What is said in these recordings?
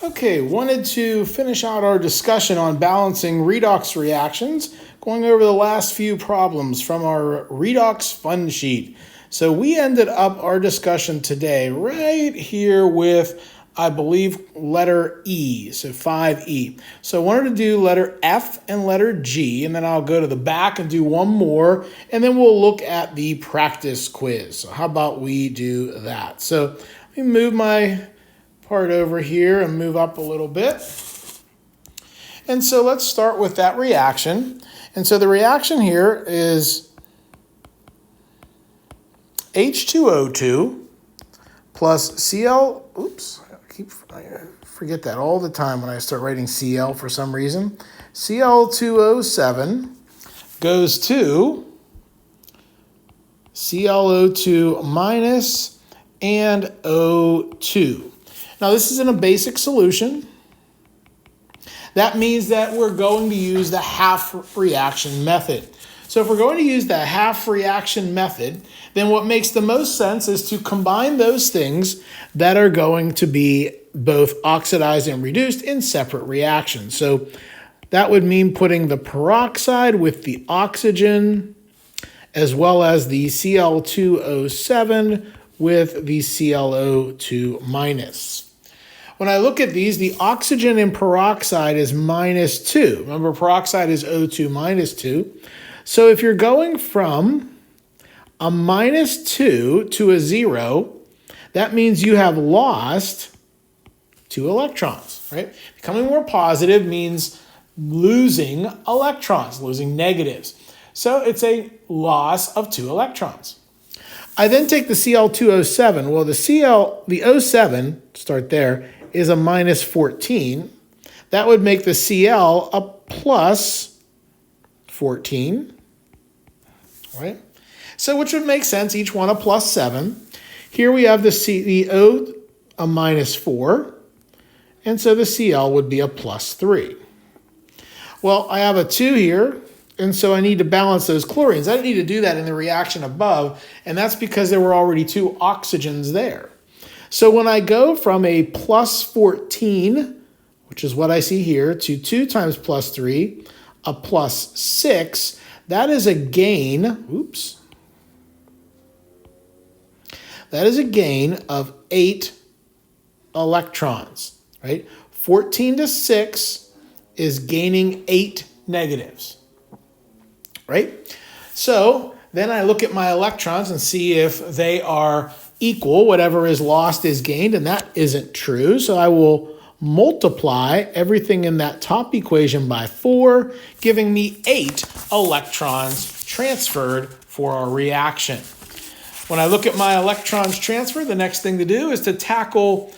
Okay, wanted to finish out our discussion on balancing redox reactions, going over the last few problems from our redox fun sheet. So we ended up our discussion today right here with, I believe, letter E, so 5E. So I wanted to do letter F and letter G, and then I'll go to the back and do one more, and then we'll look at the practice quiz. So how about we do that? So let me move my part over here and move up a little bit. And so let's start with that reaction. And so the reaction here is H2O2 plus Cl, I forget that all the time when I start writing Cl for some reason. Cl2O7 goes to ClO2 minus and O2. Now, this is in a basic solution. That means that we're going to use the half reaction method. So if we're going to use the half reaction method, then what makes the most sense is to combine those things that are going to be both oxidized and reduced in separate reactions. So that would mean putting the peroxide with the oxygen as well as the Cl2O7 with the ClO2 minus. When I look at these, the oxygen in peroxide is -2. Remember, peroxide is O2 minus 2. So if you're going from a -2 to a 0, that means you have lost 2 electrons, right? Becoming more positive means losing electrons, losing negatives. So it's a loss of 2 electrons. I then take the Cl2O7. Well, the O7, start there, is a -14. That would make the Cl a +14, right? So which would make sense, each one a +7. Here we have the O a -4, and so the Cl would be a +3. Well, I have a 2 here, and so I need to balance those chlorines. I didn't need to do that in the reaction above, and that's because there were already 2 oxygens there. So when I go from a +14, which is what I see here, to 2 times +3, a +6, that is a gain, that is a gain of 8 electrons, right? 14 to 6 is gaining 8 negatives, right? So then I look at my electrons and see if they are equal. Whatever is lost is gained, and that isn't true. So I will multiply everything in that top equation by 4, giving me 8 electrons transferred for our reaction. When I look at my electrons transferred, the next thing to do is to tackle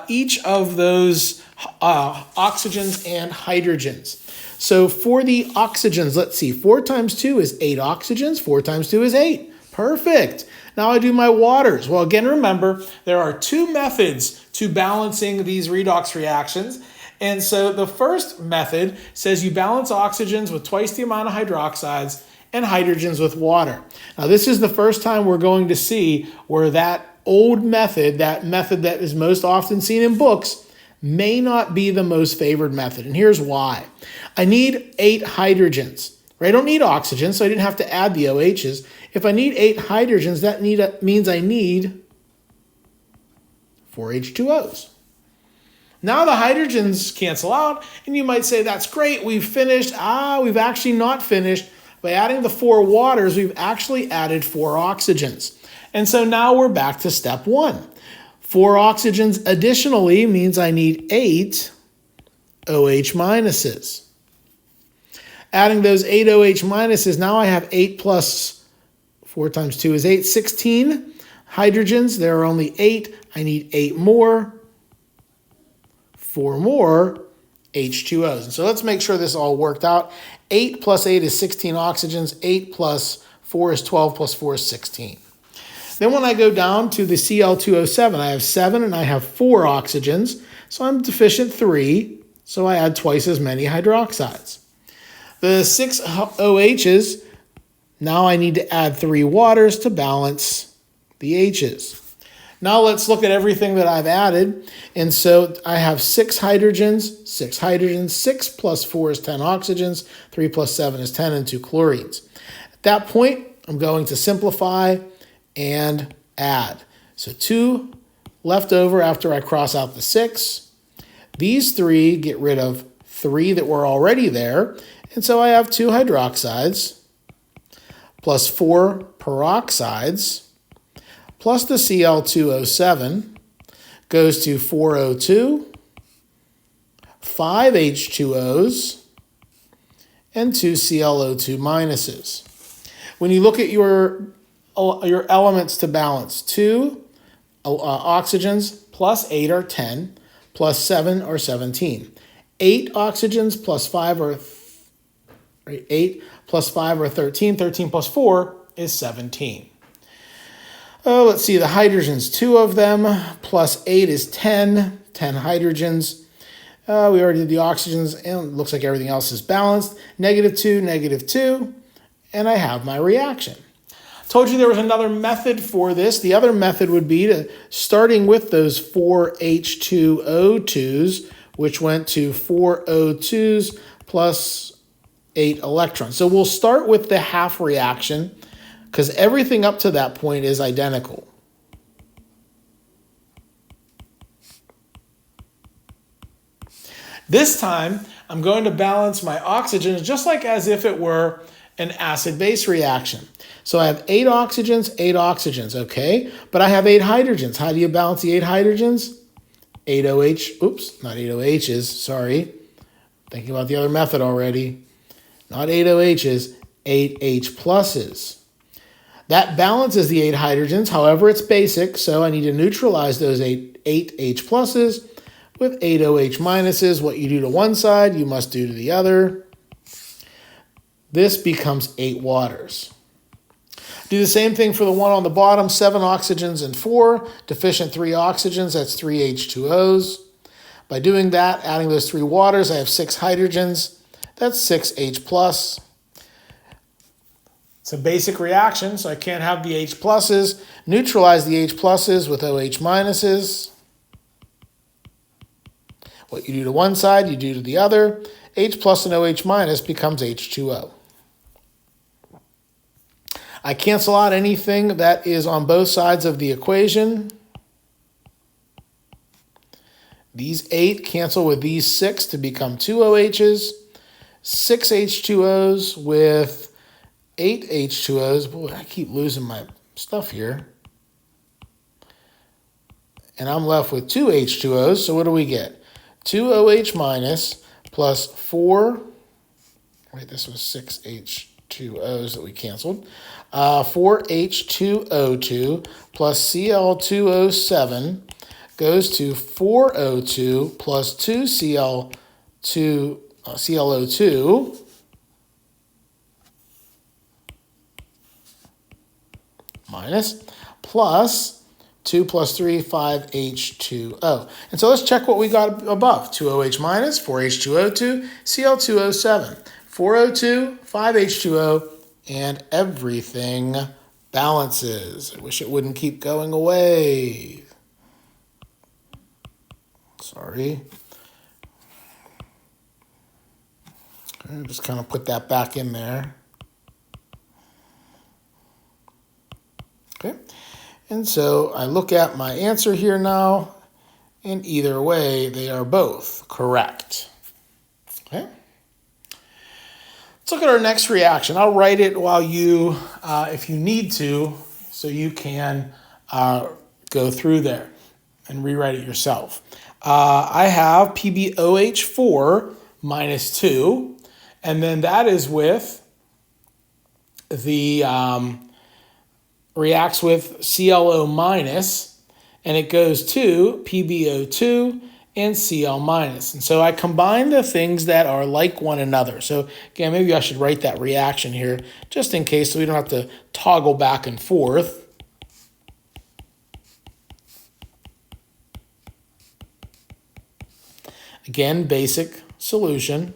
each of those oxygens and hydrogens. So for the oxygens, let's see, 4 times 2 is 8 oxygens, 4 times 2 is 8. Perfect. Now I do my waters. Well, again, remember, there are 2 methods to balancing these redox reactions. And so the first method says you balance oxygens with twice the amount of hydroxides and hydrogens with water. Now, this is the first time we're going to see where that old method, that method that is most often seen in books, may not be the most favored method. And here's why. I need 8 hydrogens. Right? I don't need oxygen, so I didn't have to add the OHs. If I need 8 hydrogens, that means I need 4 H2Os. Now the hydrogens cancel out, and you might say, that's great, we've finished. We've actually not finished. By adding the 4 waters, we've actually added 4 oxygens. And so now we're back to step 1. 4 oxygens additionally means I need 8 OH minuses. Adding those 8 OH minuses, now I have 8 plus 4 times 2 is 8, 16 hydrogens. There are only 8. I need 8 more, 4 more H2Os. And so let's make sure this all worked out. 8 plus 8 is 16 oxygens. 8 plus 4 is 12, plus 4 is 16. Then when I go down to the Cl2O7, I have 7 and I have 4 oxygens. So I'm deficient 3, so I add twice as many hydroxides. The 6 OHs, now I need to add 3 waters to balance the H's. Now let's look at everything that I've added. And so I have 6 hydrogens, 6 plus 4 is 10 oxygens, 3 plus 7 is 10, and 2 chlorines. At that point, I'm going to simplify and add. So 2 left over after I cross out the 6. These 3 get rid of 3 that were already there. And so I have 2 hydroxides plus 4 peroxides plus the Cl2O7 goes to 4O2, 5 H2Os, and 2 ClO2 minuses. When you look at your elements to balance, 2 oxygens plus 8 are 10, plus 7 are 17. 8 oxygens plus 5 are 8 plus 5 are 13. 13 plus 4 is 17. Let's see, the hydrogens, 2 of them, plus 8 is 10, 10 hydrogens. We already did the oxygens, and it looks like everything else is balanced. -2, -2, and I have my reaction. Told you there was another method for this. The other method would be to starting with those 4 H2O2s, which went to 4 O2s plus 8 electrons. So we'll start with the half reaction, because everything up to that point is identical. This time, I'm going to balance my oxygens just like as if it were an acid-base reaction. So I have 8 oxygens, okay? But I have 8 hydrogens. How do you balance the 8 hydrogens? 8 OH, oops, not 8 OHs, sorry. Thinking about the other method already. Not 8 OHs, 8 H pluses. That balances the 8 hydrogens, however, it's basic, so I need to neutralize those 8 H pluses with 8 OH minuses. What you do to one side, you must do to the other. This becomes 8 waters. Do the same thing for the one on the bottom, 7 oxygens and 4, deficient 3 oxygens, that's 3 H2Os. By doing that, adding those 3 waters, I have 6 hydrogens, that's 6 H plus. It's a basic reaction, so I can't have the H pluses. Neutralize the H pluses with OH minuses. What you do to one side, you do to the other. H plus and OH minus becomes H2O. I cancel out anything that is on both sides of the equation. These 8 cancel with these 6 to become 2 OHs. 6 H2Os with 8 H2Os. Boy, I keep losing my stuff here. And I'm left with 2 H2Os. So what do we get? 2 OH minus plus 4. Wait, this was 6 H2Os that we canceled. 4 H2O2 plus Cl2O7 goes to 4O2 plus 2 ClO2 minus plus 2 plus 3, 5 H2O. And so let's check what we got above. 2 OH minus, 4 H2O2, Cl2O7, 4O2, 5 H2O, and everything balances. I wish it wouldn't keep going away. Sorry. Okay, just kind of put that back in there. Okay. And so I look at my answer here now, and either way, they are both correct. Okay. Let's look at our next reaction. I'll write it while you, if you need to, so you can go through there and rewrite it yourself. I have PbOH4 minus 2, and then that is with the reacts with ClO minus, and it goes to PbO2 and Cl minus. And so I combine the things that are like one another. So again, maybe I should write that reaction here just in case so we don't have to toggle back and forth. Again, basic solution.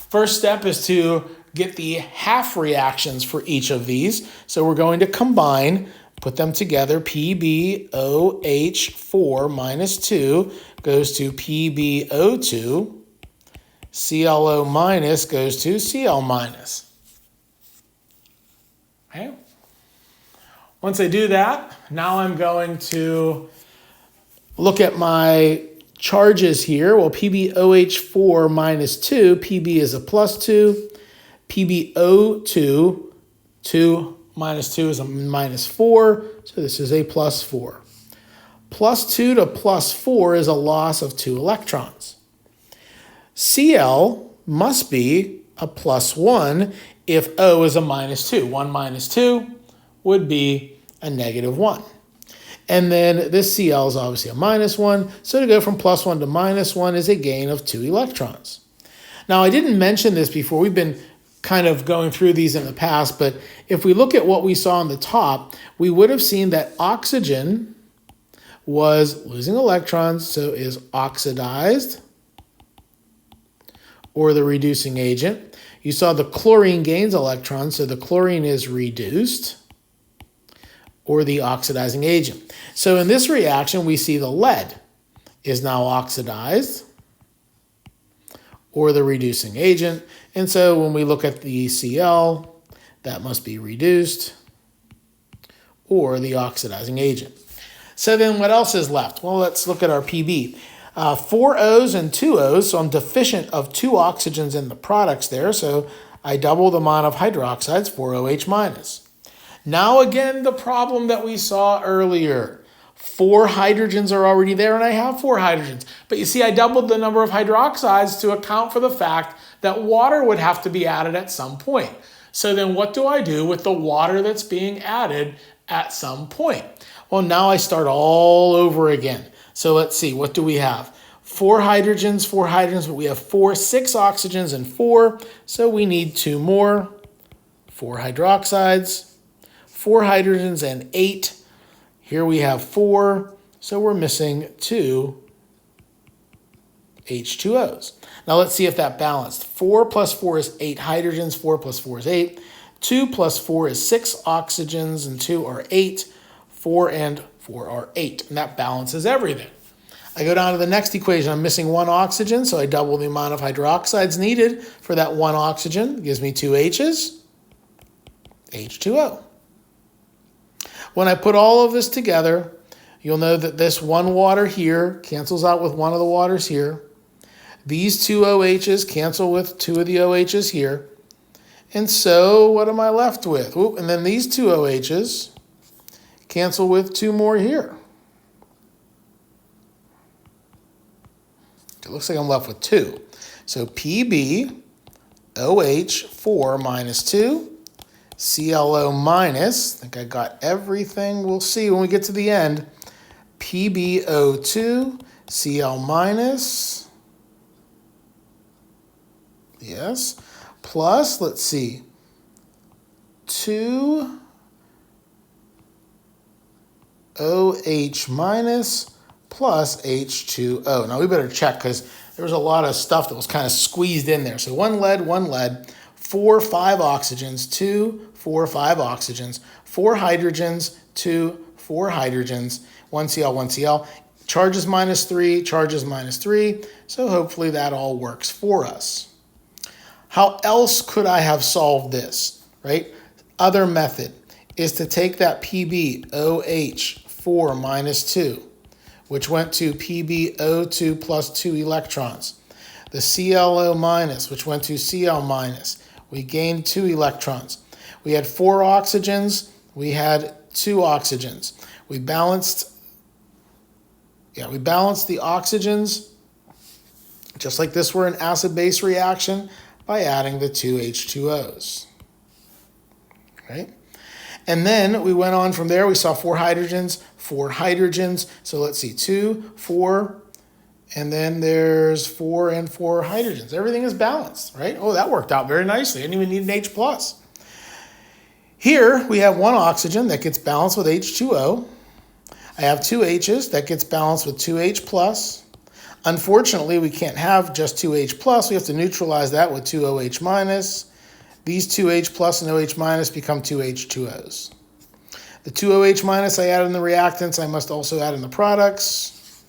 First step is to get the half reactions for each of these. So we're going to combine Put them together. PbOH4 minus 2 goes to PbO2. ClO minus goes to Cl minus. Okay. Once I do that, now I'm going to look at my charges here. Well, PbOH4 minus 2, Pb is a plus 2. PbO2, 2 minus 2 is a minus 4, so this is a plus 4. Plus 2 to plus 4 is a loss of 2 electrons. Cl must be a plus 1 if O is a minus 2. 1 minus 2 would be a negative 1. And then this Cl is obviously a minus 1, so to go from plus 1 to minus 1 is a gain of 2 electrons. Now, I didn't mention this before. We've been kind of going through these in the past, but if we look at what we saw on the top, we would have seen that oxygen was losing electrons, so is oxidized, or the reducing agent. You saw the chlorine gains electrons, so the chlorine is reduced, or the oxidizing agent. So in this reaction, we see the lead is now oxidized, or the reducing agent. And so when we look at the Cl, that must be reduced, or the oxidizing agent. So then what else is left? Well, let's look at our Pb. 4 O's and 2 O's, so I'm deficient of 2 oxygens in the products there, so I double the amount of hydroxides, 4OH minus. Now again, the problem that we saw earlier. 4 hydrogens are already there, and I have 4 hydrogens. But you see, I doubled the number of hydroxides to account for the fact that water would have to be added at some point. So then what do I do with the water that's being added at some point? Well, now I start all over again. So let's see, what do we have? 4 hydrogens, but we have 6 oxygens and 4, so we need 2 more. 4 hydroxides, 4 hydrogens and 8. Here we have 4, so we're missing 2 H2Os. Now let's see if that balanced. 4 plus 4 is 8 hydrogens, 4 plus 4 is 8. 2 plus 4 is 6 oxygens, and 2 are 8. 4 and 4 are 8, and that balances everything. I go down to the next equation. I'm missing 1 oxygen, so I double the amount of hydroxides needed for that 1 oxygen. It gives me 2 H's, H2O. When I put all of this together, you'll know that this 1 water here cancels out with 1 of the waters here. These 2 OHs cancel with 2 of the OHs here. And so what am I left with? Ooh, and then these 2 OHs cancel with 2 more here. It looks like I'm left with 2. So PbOH4 minus 2, ClO minus, I think I got everything. We'll see when we get to the end. PbO2, Cl minus, yes, plus, let's see, 2 OH minus plus H2O. Now we better check because there was a lot of stuff that was kind of squeezed in there. So 1 lead, 4, 5 oxygens, 2, 4, 5 oxygens, 4 hydrogens, 2, 4 hydrogens, 1 Cl, 1 Cl. Charges minus 3, charges minus 3. So hopefully that all works for us. How else could I have solved this, right? Other method is to take that PbOH4 minus 2, which went to PbO2 plus 2 electrons. The ClO minus, which went to Cl minus. We gained 2 electrons. We had 4 oxygens. We had 2 oxygens. We balanced the oxygens, just like this were an acid-base reaction, by adding the 2 H2Os. Right? And then we went on from there. We saw 4 hydrogens, 4 hydrogens. So let's see, 2, 4, and then there's 4 and 4 hydrogens. Everything is balanced, right? Oh, that worked out very nicely. I didn't even need an H+. Here we have 1 oxygen that gets balanced with H2O. I have 2 H's that gets balanced with 2 H+. Unfortunately, we can't have just 2 H+. We have to neutralize that with 2 OH-. These 2 H+ and OH- become 2 H2Os. The 2OH minus I add in the reactants, I must also add in the products.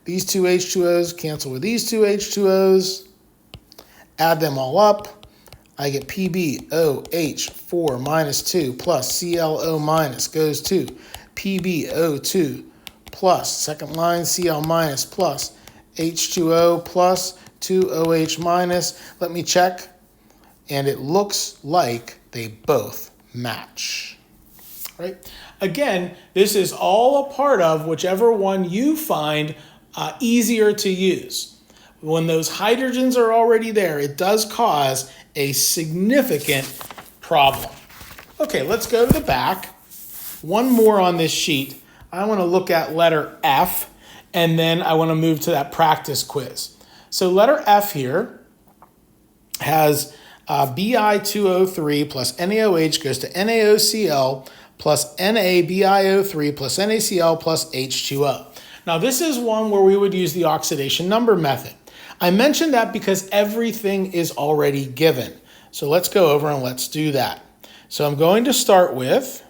These two H2Os cancel with these two H2Os. Add them all up. I get PbOH4 minus 2 plus ClO minus goes to PbO2 plus, second line, Cl minus plus H2O plus 2OH minus. Let me check. And it looks like they both match. Right? Again, this is all a part of whichever one you find easier to use. When those hydrogens are already there, it does cause a significant problem. Okay, let's go to the back. One more on this sheet. I want to look at letter F, and then I want to move to that practice quiz. So letter F here has Bi2O3 plus NaOH goes to NaOCl plus NaBiO3 plus NaCl plus H2O. Now this is one where we would use the oxidation number method. I mentioned that because everything is already given. So let's go over and let's do that. So I'm going to start with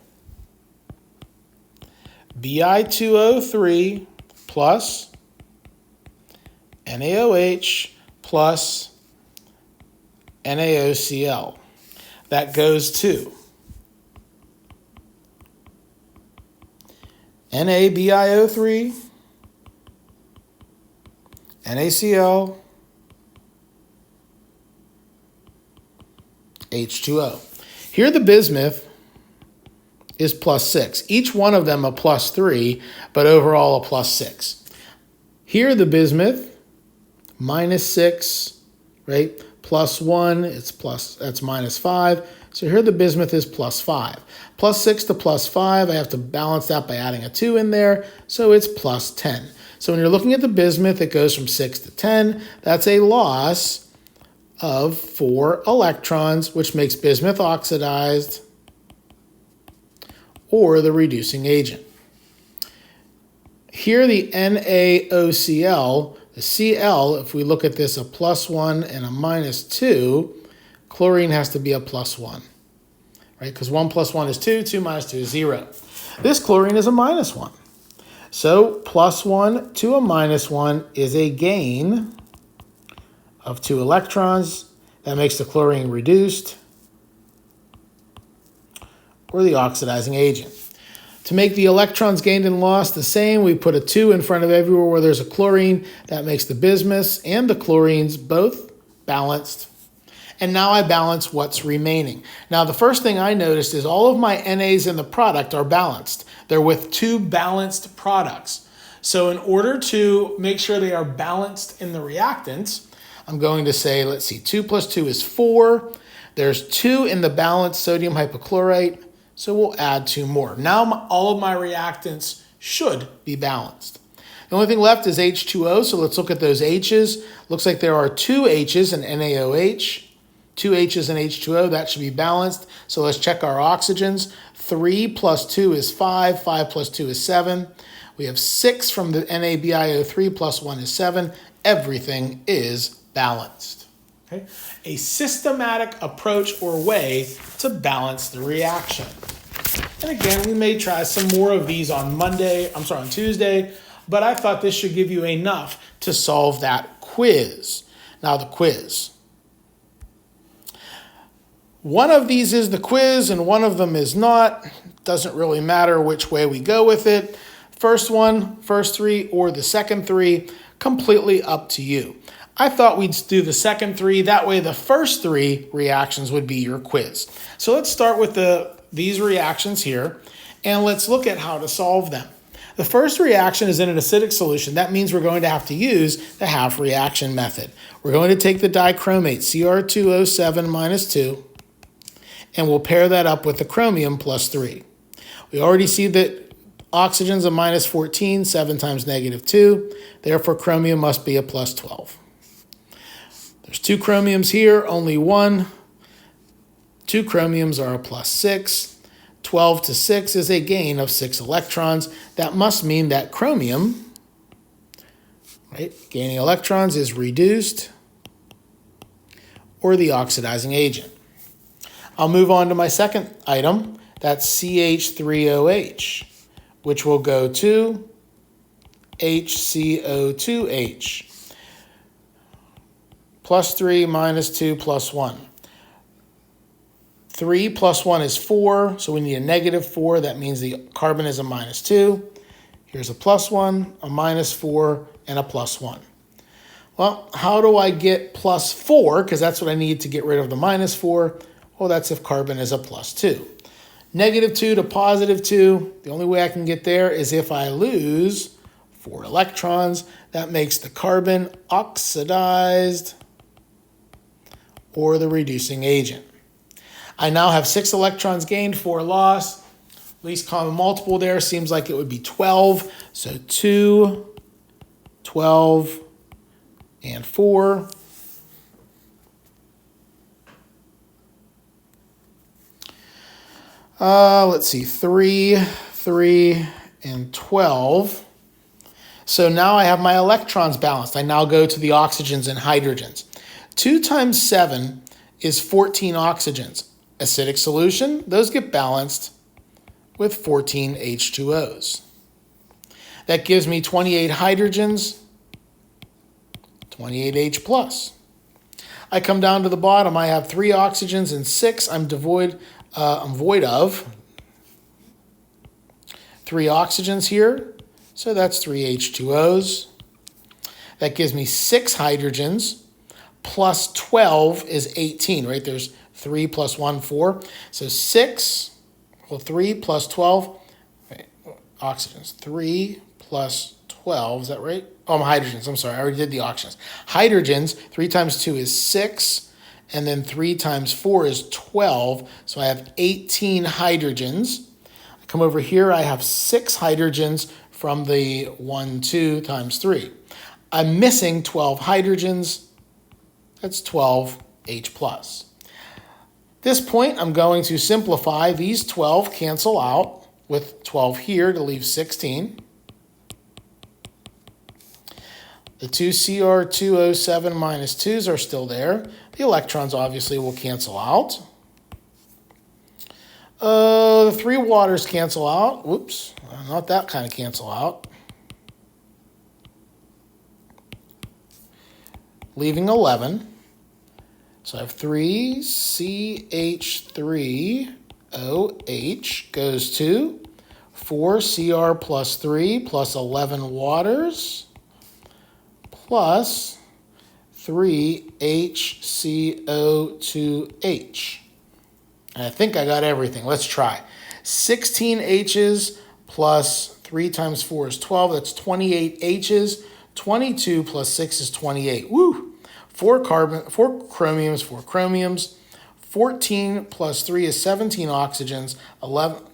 Bi2O3 plus NaOH plus NaOCl. That goes to NaBiO3, NaCl, H2O. Here the bismuth is plus 6. Each one of them a plus 3, but overall a plus 6. Here the bismuth, minus 6, right? Plus 1, that's minus 5. So here the bismuth is plus 5. Plus 6 to plus 5, I have to balance that by adding a 2 in there, so it's plus 10. So when you're looking at the bismuth, it goes from 6 to 10. That's a loss of 4 electrons, which makes bismuth oxidized or the reducing agent. Here the NaOCl, the Cl, if we look at this, a plus 1 and a minus 2, chlorine has to be a plus 1, right? Because 1 plus 1 is 2, 2 minus 2 is 0. This chlorine is a minus 1. So plus 1 to a minus 1 is a gain of 2 electrons. That makes the chlorine reduced or the oxidizing agent. To make the electrons gained and lost the same, we put a 2 in front of everywhere where there's a chlorine. That makes the bismuths and the chlorines both balanced. And now I balance what's remaining. Now the first thing I noticed is all of my NAs in the product are balanced. They're with 2 balanced products. So in order to make sure they are balanced in the reactants, I'm going to say, let's see, 2 plus 2 is 4. There's 2 in the balanced sodium hypochlorite, so we'll add 2 more. Now all of my reactants should be balanced. The only thing left is H2O, so let's look at those H's. Looks like there are 2 H's in NaOH, 2 H's in H2O, that should be balanced. So let's check our oxygens. 3 plus 2 is 5, 5 plus 2 is 7. We have 6 from the NaBiO3 plus 1 is 7. Everything is balanced. Okay? A systematic approach or way to balance the reaction. And again, we may try some more of these on Tuesday, but I thought this should give you enough to solve that quiz. Now the quiz. One of these is the quiz and one of them is not. Doesn't really matter which way we go with it. First one, first 3, or the second 3, completely up to you. I thought we'd do the second 3. That way the first 3 reactions would be your quiz. So let's start with these reactions here, and let's look at how to solve them. The first reaction is in an acidic solution. That means we're going to have to use the half reaction method. We're going to take the dichromate, Cr2O7 minus 2, and we'll pair that up with the chromium plus 3. We already see that oxygen's a minus 14, 7 times negative 2. Therefore, chromium must be a plus 12. There's 2 chromiums here, only 1. 2 chromiums are a plus 6. 12 to 6 is a gain of 6 electrons. That must mean that chromium, right, gaining electrons, is reduced or the oxidizing agent. I'll move on to my second item, That's CH3OH, which will go to HCO2H. Plus 3 minus 2 plus 1. 3 plus 1 is 4, so we need a negative 4. That means the carbon is a minus 2. Here's a plus 1, a minus 4, and a plus 1. Well, how do I get plus 4? Because that's what I need to get rid of the minus 4. Well, that's if carbon is a plus 2. Negative 2 to positive 2. The only way I can get there is if I lose 4 electrons. That makes the carbon oxidized or the reducing agent. I now have 6 electrons gained, 4 lost. Least common multiple there seems like it would be 12. So 2, 12, and 4. Let's see, 3, 3, and 12. So now I have my electrons balanced. I now go to the oxygens and hydrogens. 2 times 7 is 14 oxygens. Acidic solution, those get balanced with 14 H2Os. That gives me 28 hydrogens, 28 H+. I come down to the bottom. I have 3 oxygens and 6 I'm void of. 3 oxygens here, so that's 3 H2Os. That gives me 6 hydrogens, plus 12 is 18, right? There's 3 plus 1, 4. So 6, well, 3 plus 12, right, oxygens. 3 plus 12, is that right? Oh, hydrogens, I'm sorry, I already did the oxygens. Hydrogens, 3 times 2 is 6, and then 3 times 4 is 12, so I have 18 hydrogens. I come over here, I have 6 hydrogens from the 1, 2 times 3. I'm missing 12 hydrogens, that's 12 H+. This point, I'm going to simplify. These 12 cancel out with 12 here to leave 16. The 2 Cr2O7 minus 2s are still there. The electrons obviously will cancel out. The 3 waters cancel out. Whoops, not that kind of cancel out. Leaving 11. So I have 3 CH3OH goes to 4 Cr plus 3 plus 11 waters plus 3 HCO2H. And I think I got everything. Let's try. 16 H's plus 3 times 4 is 12. That's 28 H's. 22 plus 6 is 28. Woo! 4 chromiums, 4 chromiums. 14 plus 3 is 17 oxygens. 17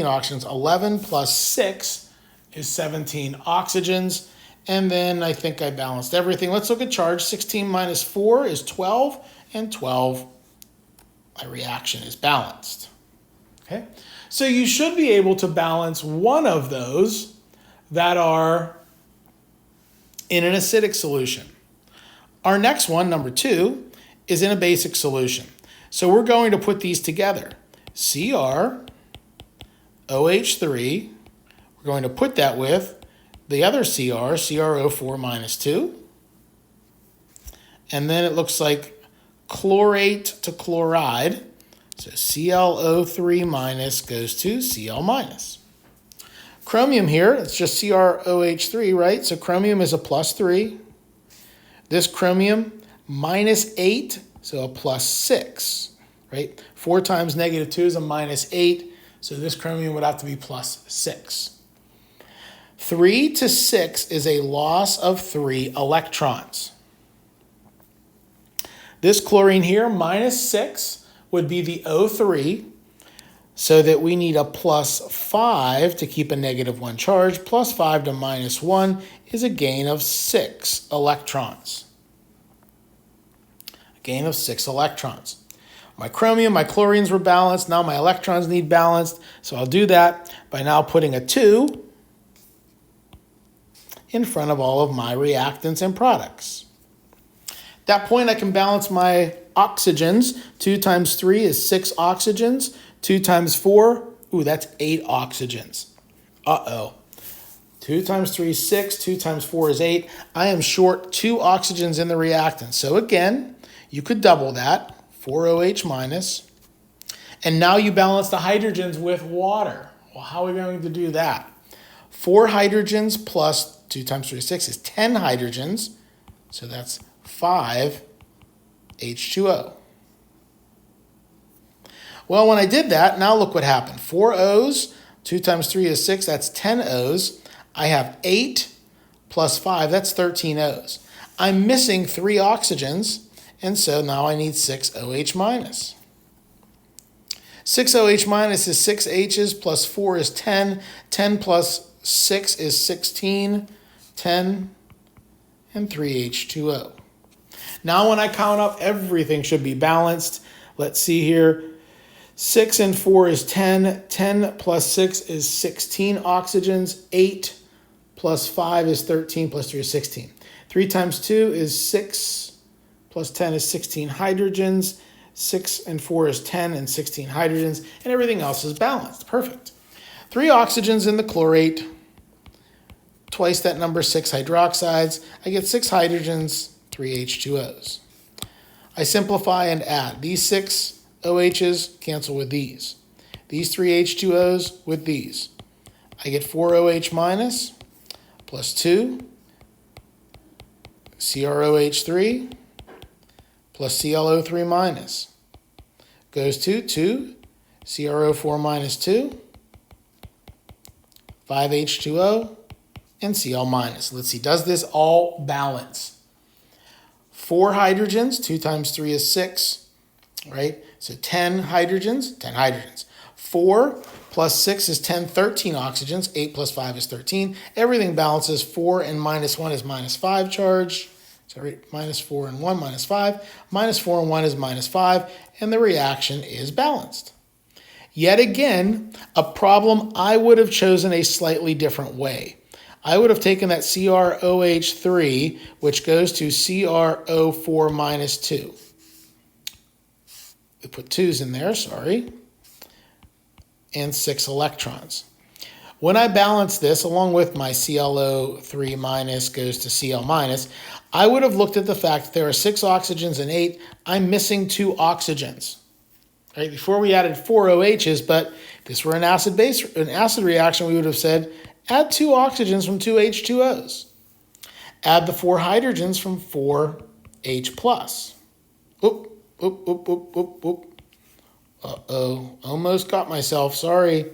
oxygens. 11 plus 6 is 17 oxygens. And then I think I balanced everything. Let's look at charge. 16 minus 4 is 12, and 12, my reaction is balanced. Okay, so you should be able to balance one of those that are in an acidic solution. Our next one, number 2, is in a basic solution. So we're going to put these together. CrOH3, we're going to put that with the other CrO4 minus 2. And then it looks like chlorate to chloride. So ClO3 minus goes to Cl minus. Chromium here, it's just CrOH3, right? So chromium is a plus 3. This chromium, minus 8, so a plus 6, right? 4 times negative 2 is a minus 8, so this chromium would have to be plus 6. 3 to 6 is a loss of 3 electrons. This chlorine here, minus 6, would be the O3, so that we need a plus 5 to keep a negative 1 charge. Plus 5 to minus 1 is a gain of 6 electrons. A gain of 6 electrons. My chromium, my chlorines were balanced. Now my electrons need balanced. So I'll do that by now putting a 2 in front of all of my reactants and products. that point, I can balance my oxygens. 2 times 3 is 6 oxygens. 2 times 4, ooh, that's 8 oxygens. Uh-oh. 2 times 3 is 6. 2 times 4 is 8. I am short 2 oxygens in the reactant. So again, you could double that, 4OH minus. And now you balance the hydrogens with water. Well, how are we going to do that? 4 hydrogens plus 2 times 3 is 6 is 10 hydrogens. So that's 5 H2O. Well, when I did that, now look what happened. 4 O's, 2 times 3 is 6, that's 10 O's. I have 8 plus 5, that's 13 O's. I'm missing 3 oxygens, and so now I need 6 OH minus. 6 OH minus is 6 H's plus 4 is 10. 10 plus 6 is 16. 10 and 3 H2O. Now when I count up, everything should be balanced. Let's see here. 6 and 4 is 10. 10 plus 6 is 16 oxygens. 8 plus 5 is 13 plus 3 is 16. 3 times 2 is 6 plus 10 is 16 hydrogens. 6 and 4 is 10 and 16 hydrogens. And everything else is balanced. Perfect. 3 oxygens in the chlorate. Twice that number, 6 hydroxides. I get 6 hydrogens, 3 H2Os. I simplify and add. These 6 OHs cancel with these. These 3 H2Os with these. I get 4 OH minus plus 2 CrOH3 plus ClO3 minus. Goes to 2 CrO4 minus 2, 5 H2O, and Cl minus. Let's see, does this all balance? 4 hydrogens, 2 times 3 is 6, right? So 10 hydrogens, 10 hydrogens. 4 plus 6 is 10, 13 oxygens. 8 plus 5 is 13. Everything balances. 4 and minus 1 is minus 5 charge. Sorry, minus 4 and 1, minus 5. Minus 4 and 1 is minus 5, and the reaction is balanced. Yet again, a problem I would have chosen a slightly different way. I would have taken that CrOH3, which goes to CrO4 minus 2. We put 2's in there, sorry, and 6 electrons. When I balance this, along with my ClO3 minus goes to Cl minus, I would have looked at the fact that there are 6 oxygens and 8. I'm missing 2 oxygens. Right? Before we added 4 OHs, but if this were an acid reaction, we would have said, add 2 oxygens from 2 H2Os. Add the 4 hydrogens from 4 H plus. Oop, oop, oop, oop, oop, oop. Uh-oh, almost got myself, sorry.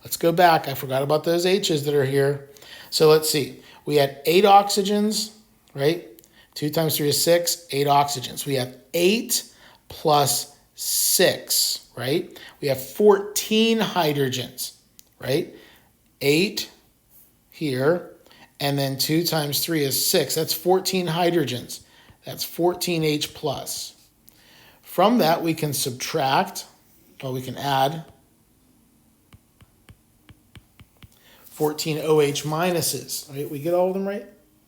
Let's go back. I forgot about those H's that are here. So let's see. We had 8 oxygens, right? 2 times 3 is 6, 8 oxygens. We have 8 plus 6, right? We have 14 hydrogens, right? 8 here, and then 2 times 3 is 6. That's 14 hydrogens. That's 14 H plus. From that, we can subtract, or we can add 14 OH minuses. Right? We get all of them right?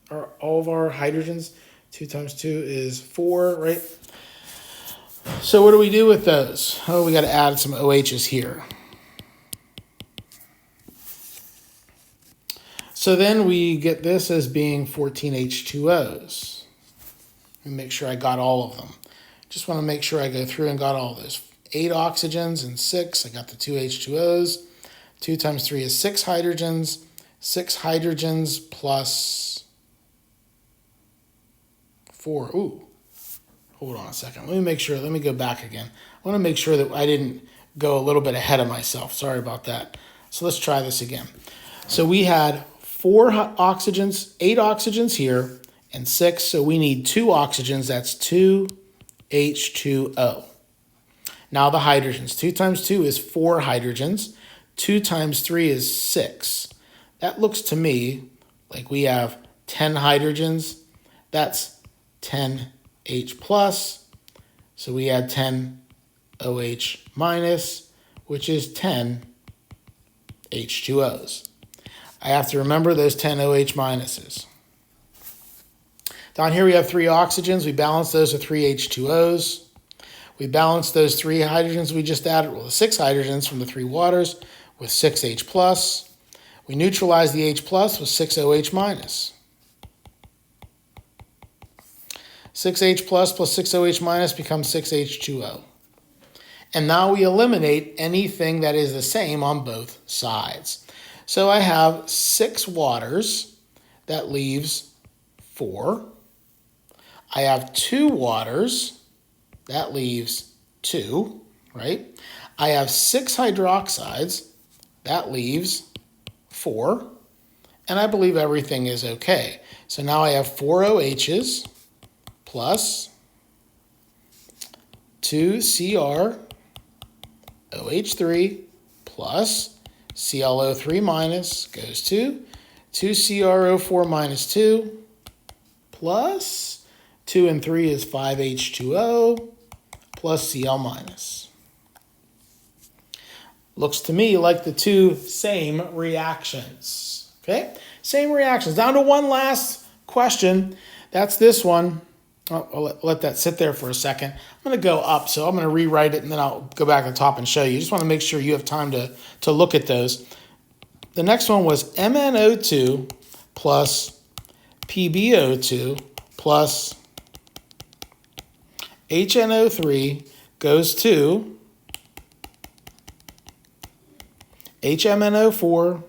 Or all of our hydrogens. 2 times 2 is 4, right? So what do we do with those? Oh, we got to add some OHs here. So then we get this as being 14 H2Os. Let me make sure I got all of them. Just want to make sure I go through and got all of those. 8 oxygens and 6. I got the 2 H2Os. 2 times 3 is 6 hydrogens. 6 hydrogens plus 4. Ooh. Hold on a second. Let me make sure. Let me go back again. I want to make sure that I didn't go a little bit ahead of myself. Sorry about that. So let's try this again. So we had 4 oxygens, 8 oxygens here, and 6. So we need 2 oxygens. That's 2 H2O. Now the hydrogens. 2 times 2 is 4 hydrogens. 2 times 3 is 6. That looks to me like we have 10 hydrogens. That's 10 H plus. So we add 10 OH minus, which is 10 H2Os. I have to remember those 10 OH minuses. Down here we have 3 oxygens. We balance those with 3 H2Os. We balance those 3 hydrogens we just added, well, the 6 hydrogens from the 3 waters with 6 H plus. We neutralize the H plus with 6 OH minus. 6 H plus 6 OH minus becomes 6 H2O. And now we eliminate anything that is the same on both sides. So I have 6 waters. That leaves 4. I have 2 waters. That leaves 2, right? I have 6 hydroxides. That leaves 4. And I believe everything is okay. So now I have 4 OHs plus 2 Cr OH3 plus ClO3 minus goes to 2 CrO4 minus 2 plus 2 and 3 is 5 H2O plus Cl minus. Looks to me like the 2 same reactions. Okay, same reactions. Down to one last question. That's this one. I'll let that sit there for a second. I'm going to go up, so I'm going to rewrite it, and then I'll go back to the top and show you. Just want to make sure you have time to look at those. The next one was MnO2 plus PbO2 plus HNO3 goes to HMnO4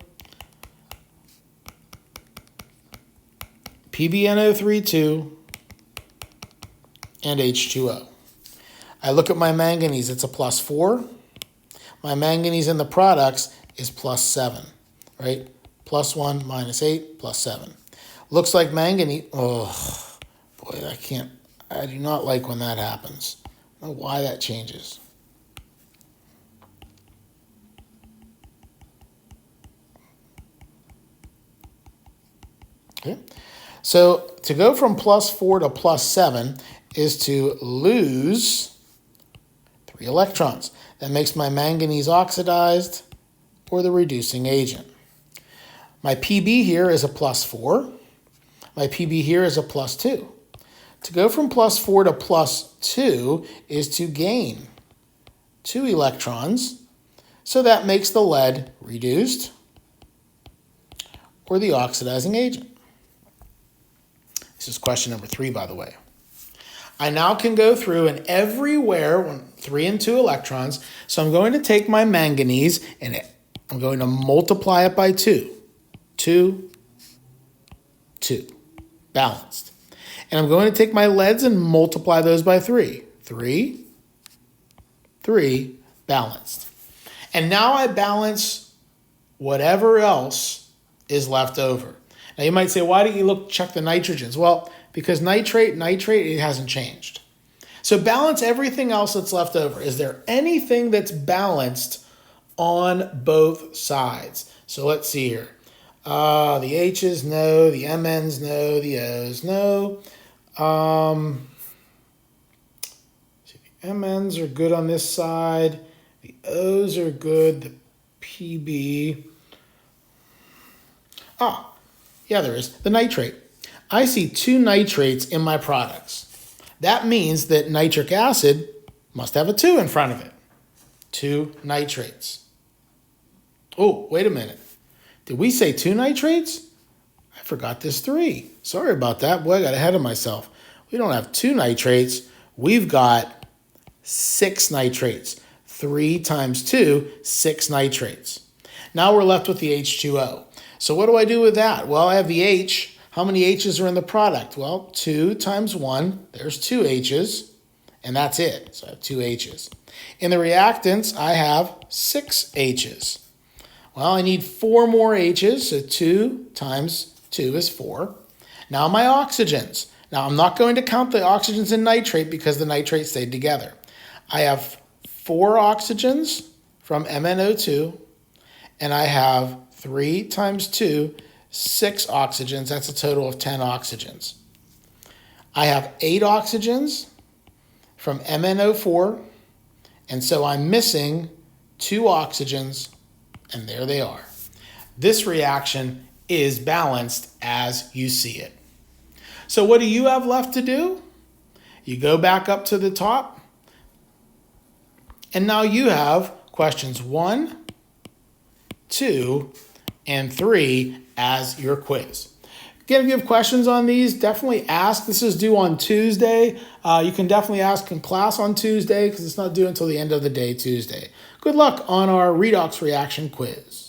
PbNO3 2 and H2O. I look at my manganese, it's a +4. My manganese in the products is +7, right? +1 minus 8 +7. Looks like manganese, oh, boy, I do not like when that happens. I don't know why that changes. Okay, so to go from +4 to +7 is to lose 3 electrons. That makes my manganese oxidized or the reducing agent. My Pb here is a +4. My Pb here is a +2. To go from +4 to +2 is to gain 2 electrons. So that makes the lead reduced or the oxidizing agent. This is question number 3, by the way. I now can go through and everywhere, 3 and 2 electrons, so I'm going to take my manganese and I'm going to multiply it by 2. 2, 2, balanced. And I'm going to take my leads and multiply those by 3. 3, 3, balanced. And now I balance whatever else is left over. Now you might say, why didn't you check the nitrogens? Well, because nitrate, it hasn't changed. So balance everything else that's left over. Is there anything that's balanced on both sides? So let's see here. The H's, no. The MN's, no. The O's, no. The MN's are good on this side. The O's are good. The PB. Yeah, there is. The nitrate. I see 2 nitrates in my products. That means that nitric acid must have a 2 in front of it. 2 nitrates. Oh, wait a minute. Did we say 2 nitrates? I forgot this 3. Sorry about that. Boy, I got ahead of myself. We don't have 2 nitrates. We've got 6 nitrates. 3 times 2, 6 nitrates. Now we're left with the H2O. So what do I do with that? Well, I have the H. How many H's are in the product? Well, 2 times 1, there's 2 H's, and that's it. So I have 2 H's. In the reactants, I have 6 H's. Well, I need 4 more H's, so 2 times 2 is 4. Now my oxygens. Now I'm not going to count the oxygens in nitrate because the nitrate stayed together. I have 4 oxygens from MnO2, and I have 3 times 2, 6 oxygens. That's a total of 10 oxygens. I have 8 oxygens from MnO4, and so I'm missing 2 oxygens, and there they are. This reaction is balanced as you see it. So what do you have left to do? You go back up to the top, and now you have questions 1, 2, and 3 as your quiz. Again, if you have questions on these, definitely ask. This is due on Tuesday. You can definitely ask in class on Tuesday because it's not due until the end of the day Tuesday. Good luck on our Redox reaction quiz.